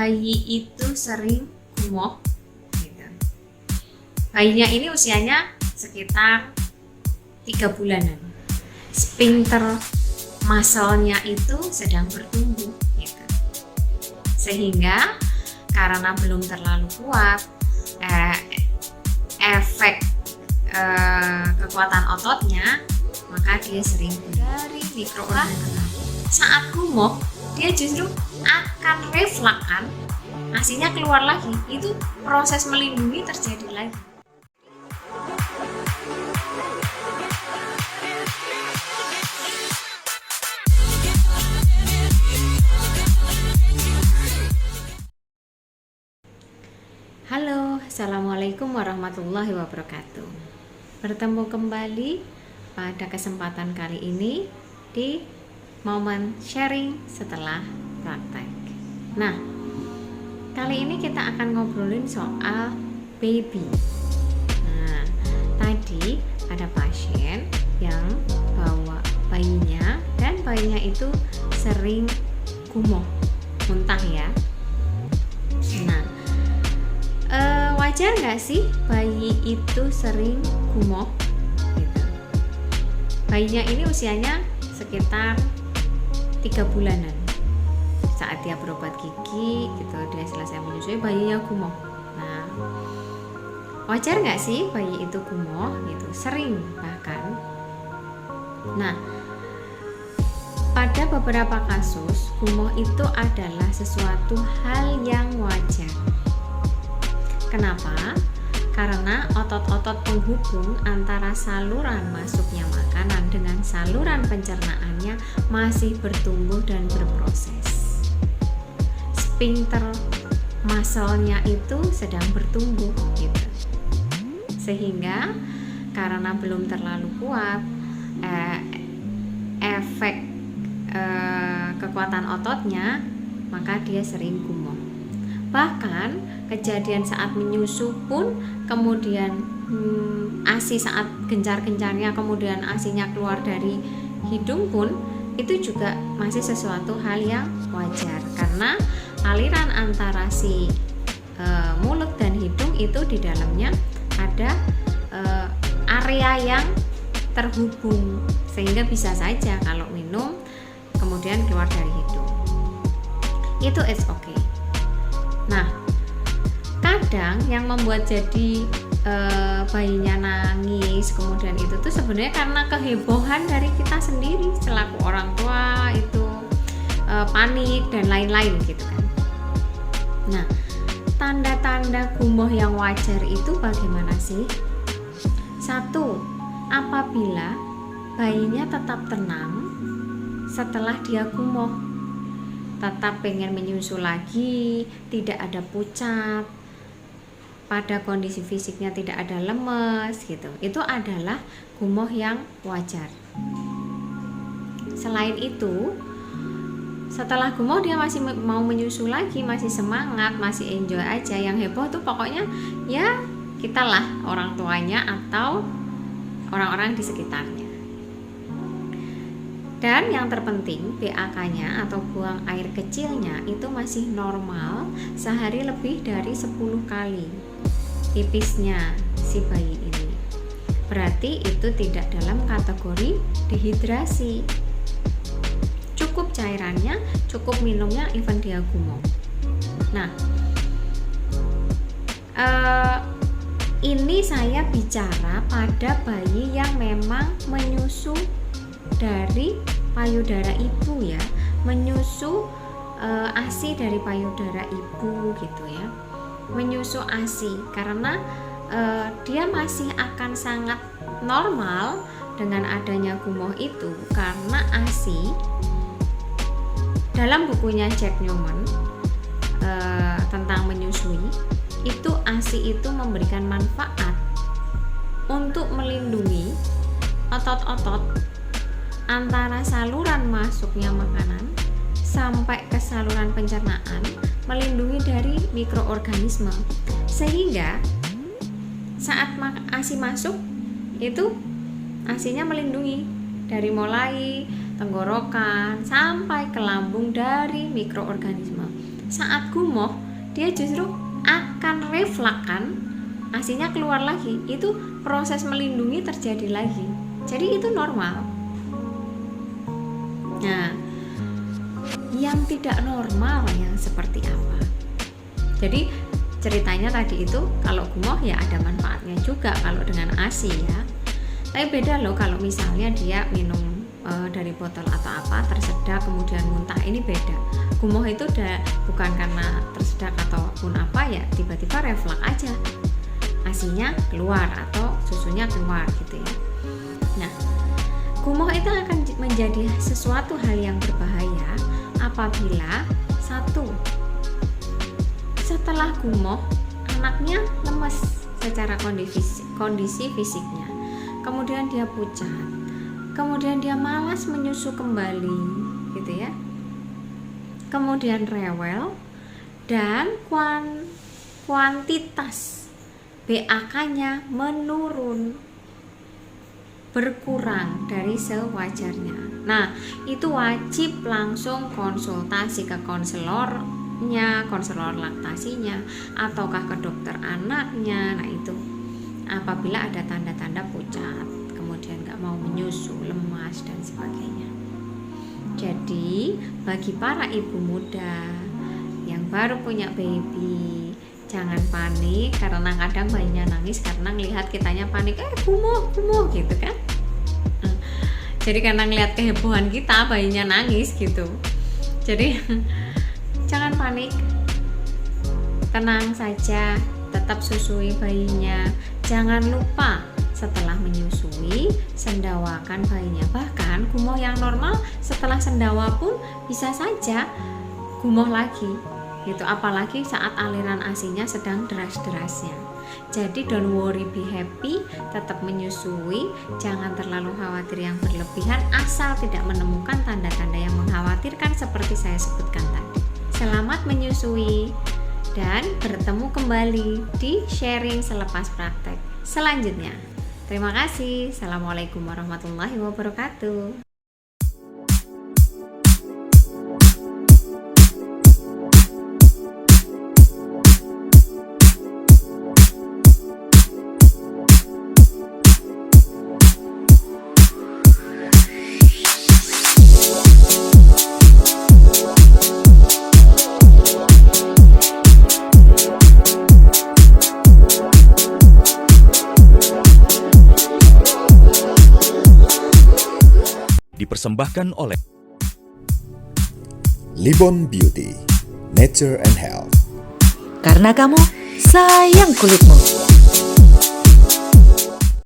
bayi itu sering gumoh gitu. Bayinya ini usianya sekitar 3 bulanan. Sphincter muscle-nya itu sedang bertumbuh gitu. Sehingga karena belum terlalu kuat, efek kekuatan ototnya, maka dia sering dari mikroorganisme. Saat gumoh, dia justru akan reflakkan, asinya keluar lagi. Itu proses melindungi terjadi lagi. Halo, assalamualaikum warahmatullahi wabarakatuh. Bertemu kembali pada kesempatan kali ini di momen sharing setelah praktek. Nah, kali ini kita akan ngobrolin soal baby. Nah, tadi ada pasien yang bawa bayinya dan bayinya itu sering gumoh, muntah ya. Nah, wajar nggak sih bayi itu sering gumoh? Gitu. Bayinya ini usianya sekitar 3 bulanan. Saat dia berobat gigi gitu, dia selesai menyusui, bayinya gumoh. Nah, wajar nggak sih bayi itu gumoh gitu? Sering bahkan. Nah, pada beberapa kasus gumoh itu adalah sesuatu hal yang wajar. Kenapa? Karena otot-otot penghubung antara saluran masuknya makanan dengan saluran pencernaannya masih bertumbuh dan berproses. Sphincter muscle-nya itu sedang bertumbuh gitu. Sehingga karena belum terlalu kuat, efek kekuatan ototnya, maka dia sering gumoh. Bahkan kejadian saat menyusu pun, kemudian ASI saat gencar-gencarnya, kemudian ASInya keluar dari hidung pun, itu juga masih sesuatu hal yang wajar, karena aliran antara si mulut dan hidung itu di dalamnya ada area yang terhubung, sehingga bisa saja kalau minum kemudian keluar dari hidung, itu it's okay. Nah, kadang yang membuat jadi bayinya nangis kemudian itu tuh sebenarnya karena kehebohan dari kita sendiri selaku orang tua, itu panik dan lain-lain gitu kan. Nah, tanda-tanda gumoh yang wajar itu bagaimana sih? 1. Apabila bayinya tetap tenang setelah dia gumoh, tetap pengen menyusu lagi, tidak ada pucat, pada kondisi fisiknya tidak ada lemes gitu, itu adalah gumoh yang wajar. Selain itu, setelah gumoh dia masih mau menyusu lagi, masih semangat, masih enjoy aja, yang heboh tuh pokoknya ya kita lah, orang tuanya atau orang-orang di sekitarnya. Dan yang terpenting, BAK-nya atau buang air kecilnya itu masih normal, sehari lebih dari 10 kali pipisnya si bayi ini. Berarti itu tidak dalam kategori dehidrasi. Cukup cairannya, cukup minumnya, even dia gumoh. Nah, ini saya bicara pada bayi yang memang menyusu dari payudara ibu ya, menyusu ASI dari payudara ibu gitu ya, menyusu ASI, karena dia masih akan sangat normal dengan adanya gumoh itu, karena ASI dalam bukunya Jack Newman tentang menyusui itu, ASI itu memberikan manfaat untuk melindungi otot-otot antara saluran masuknya makanan sampai ke saluran pencernaan, melindungi dari mikroorganisme, sehingga saat ASI masuk itu ASInya melindungi dari mulai tenggorokan sampai ke lambung dari mikroorganisme, saat gumoh dia justru akan reflakkan, ASINY-nya keluar lagi. Itu proses melindungi terjadi lagi. Jadi itu normal. Nah, yang tidak normal yang seperti apa? Jadi ceritanya tadi itu kalau gumoh ya ada manfaatnya juga kalau dengan ASI ya. Tapi beda loh kalau misalnya dia minum dari botol atau apa, tersedak kemudian muntah, ini beda. Gumoh itu bukan karena tersedak ataupun apa ya, tiba-tiba refleks aja, ASINY-nya keluar atau susunya keluar gitu ya. Nah, gumoh itu akan menjadi sesuatu hal yang berbahaya apabila satu, setelah gumoh anaknya lemes secara kondisi fisiknya, kemudian dia pucat, kemudian dia malas menyusu kembali gitu ya, kemudian rewel, dan kuantitas BAK-nya menurun, berkurang dari sewajarnya. Nah, itu wajib langsung konsultasi ke konselornya, konselor laktasinya, ataukah ke dokter anaknya. Nah, itu apabila ada tanda-tanda pucat, kemudian nggak mau menyusu, lemas dan sebagainya. Jadi bagi para ibu muda yang baru punya baby, jangan panik karena kadang bayinya nangis karena ngelihat kitanya panik, gumoh gitu kan. Jadi karena ngelihat kehebohan kita, bayinya nangis gitu. Jadi jangan panik, tenang saja, tetap susui bayinya. Jangan lupa setelah menyusui, sendawakan bayinya. Bahkan gumoh yang normal setelah sendawa pun bisa saja gumoh lagi gitu, apalagi saat aliran ASINY-nya sedang deras-derasnya. Jadi don't worry, be happy, tetap menyusui, jangan terlalu khawatir yang berlebihan asal tidak menemukan tanda-tanda yang mengkhawatirkan seperti saya sebutkan tadi. Selamat menyusui dan bertemu kembali di sharing selepas praktek selanjutnya. Terima kasih. Assalamualaikum warahmatullahi wabarakatuh. Dipersembahkan oleh Libon Beauty, Nature and Health. Karena kamu sayang kulitmu.